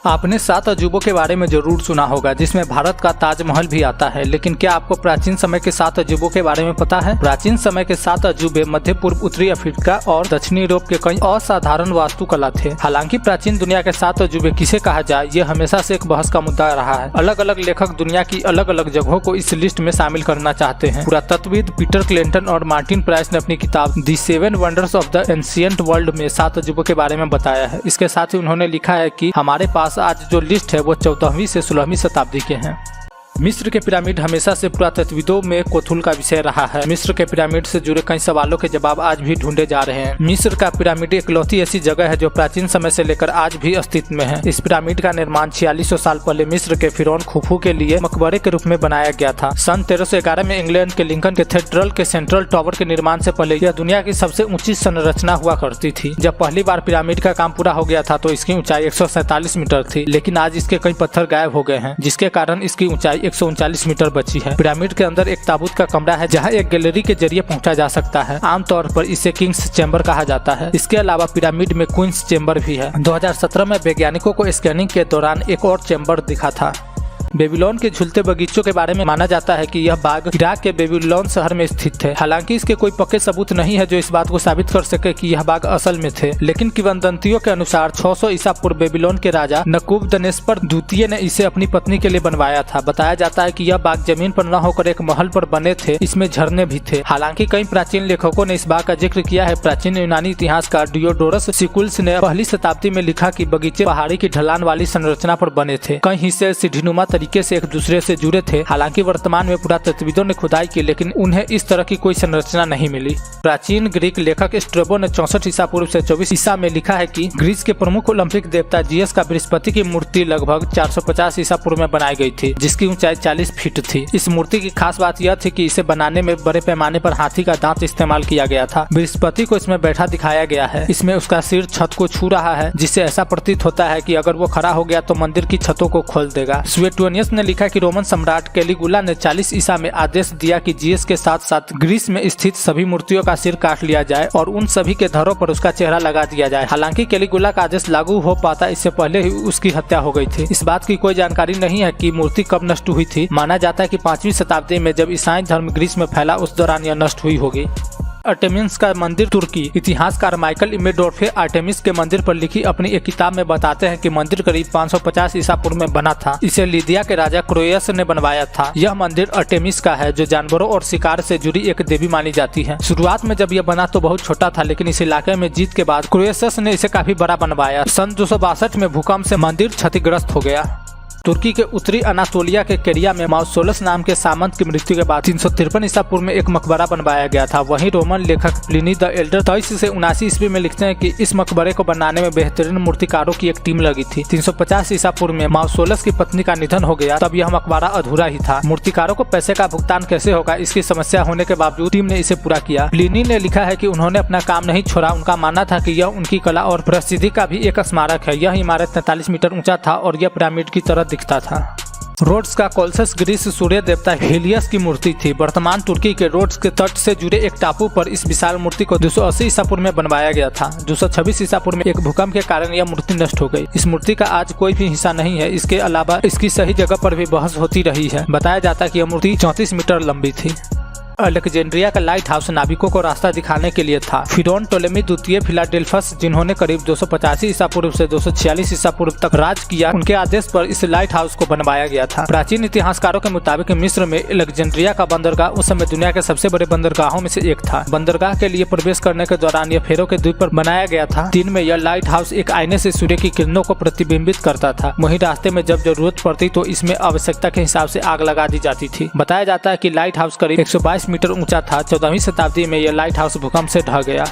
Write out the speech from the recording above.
आपने 7 अजूबों के बारे में जरूर सुना होगा, जिसमें भारत का ताजमहल भी आता है। लेकिन क्या आपको प्राचीन समय के 7 अजूबों के बारे में पता है? प्राचीन समय के 7 अजूबे मध्य पूर्व, उत्तरी अफ्रीका और दक्षिणी यूरोप के कई असाधारण वास्तुकला थे। हालांकि प्राचीन दुनिया के 7 अजूबे किसे कहा जाए, ये हमेशा से एक बहस का मुद्दा रहा है। अलग अलग लेखक दुनिया की अलग अलग जगहों को इस लिस्ट में शामिल करना चाहते हैं। पुरातत्वविद पीटर क्लेंटन और मार्टिन प्राइस ने अपनी किताब the 7 wonders of the ancient world में 7 अजूबों के बारे में बताया है। इसके साथ ही उन्होंने लिखा है कि हमारे पास आज जो लिस्ट है वो 14वीं से 16वीं शताब्दी के हैं। मिस्र के पिरामिड हमेशा से पुरातत्वविदों में कौतूहल का विषय रहा है। मिस्र के पिरामिड से जुड़े कई सवालों के जवाब आज भी ढूंढे जा रहे हैं। मिस्र का पिरामिड इकलौती ऐसी जगह है जो प्राचीन समय से लेकर आज भी अस्तित्व में है। इस पिरामिड का निर्माण 4600 साल पहले मिस्र के फिरौन खुफू के लिए मकबरे के रूप में बनाया गया था। सन 1311 में इंग्लैंड के लिंकन कैथेड्रल के सेंट्रल टावर के निर्माण से पहले यह दुनिया की सबसे ऊंची संरचना हुआ करती थी। जब पहली बार पिरामिड का काम पूरा हो गया था तो इसकी ऊंचाई 147 मीटर थी, लेकिन आज इसके कई पत्थर गायब हो गए हैं, जिसके कारण इसकी ऊंचाई 139 मीटर बची है। पिरामिड के अंदर एक ताबूत का कमरा है जहां एक गैलरी के जरिए पहुंचा जा सकता है। आमतौर पर इसे किंग्स चैम्बर कहा जाता है। इसके अलावा पिरामिड में क्वींस चैम्बर भी है। 2017 में वैज्ञानिकों को स्कैनिंग के दौरान एक और चैम्बर दिखा था। बेबीलोन के झूलते बगीचों के बारे में माना जाता है कि यह बाग इराक के बेबीलोन शहर में स्थित है। हालांकि इसके कोई पक्के सबूत नहीं है जो इस बात को साबित कर सके कि यह बाग असल में थे, लेकिन किंवदंतियों के अनुसार 600 ईसा पूर्व बेबीलोन के राजा नबूकदनेस्सर द्वितीय ने इसे अपनी पत्नी के लिए बनवाया था। बताया जाता है कि यह बाग जमीन पर न होकर एक महल पर बने थे। इसमें झरने भी थे। हालांकि कई प्राचीन लेखकों ने इस बाग का जिक्र किया है। प्राचीन यूनानी इतिहासकार डियोडोरस सिकुल्स ने पहली शताब्दी में लिखा कि बगीचे पहाड़ी की ढलान वाली संरचना पर बने थे। कई हिस्से सीढ़ीनुमा तरीके से एक दूसरे से जुड़े थे। हालांकि वर्तमान में पुरातत्वविदों ने खुदाई की, लेकिन उन्हें इस तरह की कोई संरचना नहीं मिली। प्राचीन ग्रीक लेखक स्ट्रेबो ने 64 ईसा पूर्व से 24 ईसा में लिखा है कि ग्रीस के प्रमुख ओलंपिक देवता जीएस का बृहस्पति की मूर्ति लगभग 450 ईसा पूर्व में बनाई गई थी, जिसकी ऊंचाई 40 फीट थी। इस मूर्ति की खास बात यह थी कि इसे बनाने में बड़े पैमाने पर हाथी का दांत इस्तेमाल किया गया था। बृहस्पति को इसमें बैठा दिखाया गया है। इसमें उसका सिर छत को छू रहा है, जिससे ऐसा प्रतीत होता है कि अगर वो खड़ा हो गया तो मंदिर की छतों को खोल देगा। सुएटोनियस ने लिखा कि रोमन सम्राट कैलिगुला ने 40 ईसा में आदेश दिया कि जीएस के साथ साथ ग्रीस में स्थित सभी मूर्तियों का सिर काट लिया जाए और उन सभी के धरों पर उसका चेहरा लगा दिया जाए। हालांकि कैलिगुला का आदेश लागू हो पाता इससे पहले ही उसकी हत्या हो गई थी। इस बात की कोई जानकारी नहीं है कि मूर्ति कब नष्ट हुई थी। माना जाता है कि 5वीं शताब्दी में जब ईसाई धर्म ग्रीस में फैला उस दौरान यह नष्ट हुई होगी। आर्टेमिस का मंदिर तुर्की इतिहासकार माइकल इमेडोर्फे आर्टेमिस के मंदिर पर लिखी अपनी एक किताब में बताते हैं कि मंदिर करीब 550 ईसा पूर्व में बना था। इसे लिदिया के राजा क्रोएस ने बनवाया था। यह मंदिर आर्टेमिस का है, जो जानवरों और शिकार से जुड़ी एक देवी मानी जाती है। शुरुआत में जब यह बना तो बहुत छोटा था, लेकिन इस इलाके में जीत के बाद क्रोएसस ने इसे काफी बड़ा बनवाया। सन 262 में भूकंप से मंदिर क्षतिग्रस्त हो गया। तुर्की के उत्तरी अनातोलिया के केरिया में माउसोलस नाम के सामंत की मृत्यु के बाद 353 ईसा पूर्व में एक मकबरा बनवाया गया था। वहीं रोमन लेखक प्लिनी द एल्डर 23 से 79 ईस्वी में लिखते हैं कि इस मकबरे को बनाने में बेहतरीन मूर्तिकारों की एक टीम लगी थी। 350 ईसा पूर्व में माउसोलस की पत्नी का निधन हो गया, तब यह मकबरा अधूरा ही था। मूर्तिकारों को पैसे का भुगतान कैसे होगा, इसकी समस्या होने के बावजूद टीम ने इसे पूरा किया। प्लिनी ने लिखा है कि उन्होंने अपना काम नहीं छोड़ा। उनका मानना था कि यह उनकी कला और प्रसिद्धि का भी एक स्मारक है। यह इमारत 43 मीटर ऊंचा था और यह पिरामिड की तरह दिखता था। रोड्स का कोलसस ग्रीस सूर्य देवता हेलियस की मूर्ति थी। वर्तमान तुर्की के रोड्स के तट से जुड़े एक टापू पर इस विशाल मूर्ति को 280 ईसा पूर्व में बनवाया गया था। 226 ईसा पूर्व में एक भूकंप के कारण यह मूर्ति नष्ट हो गई। इस मूर्ति का आज कोई भी हिस्सा नहीं है। इसके अलावा इसकी सही जगह पर भी बहस होती रही है। बताया जाता है कि यह मूर्ति 34 मीटर लंबी थी। अलेक्जेंड्रिया का लाइट हाउस नाविकों को रास्ता दिखाने के लिए था। फिरौन टोलेमी द्वितीय फिलाडेल्फस, जिन्होंने करीब 285 ईसा पूर्व से 246 ईसा पूर्व तक राज किया, उनके आदेश पर इस लाइट हाउस को बनवाया गया था। प्राचीन इतिहासकारों के मुताबिक मिस्र में अलेक्जेंड्रिया का बंदरगाह उस समय दुनिया के सबसे बड़े बंदरगाहों में से एक था। बंदरगाह के लिए प्रवेश करने के दौरान यह फेरो के द्वीप पर बनाया गया था। दिन में यह लाइट हाउस एक आईने से सूर्य की किरणों को प्रतिबिंबित करता था। वहीं रास्ते में जब जरूरत पड़ती तो इसमें आवश्यकता के हिसाब से आग लगा दी जाती थी। बताया जाता है कि लाइट हाउस करीब 122 मीटर ऊंचा था। 14वीं शताब्दी में यह लाइट हाउस भूकंप से ढह गया।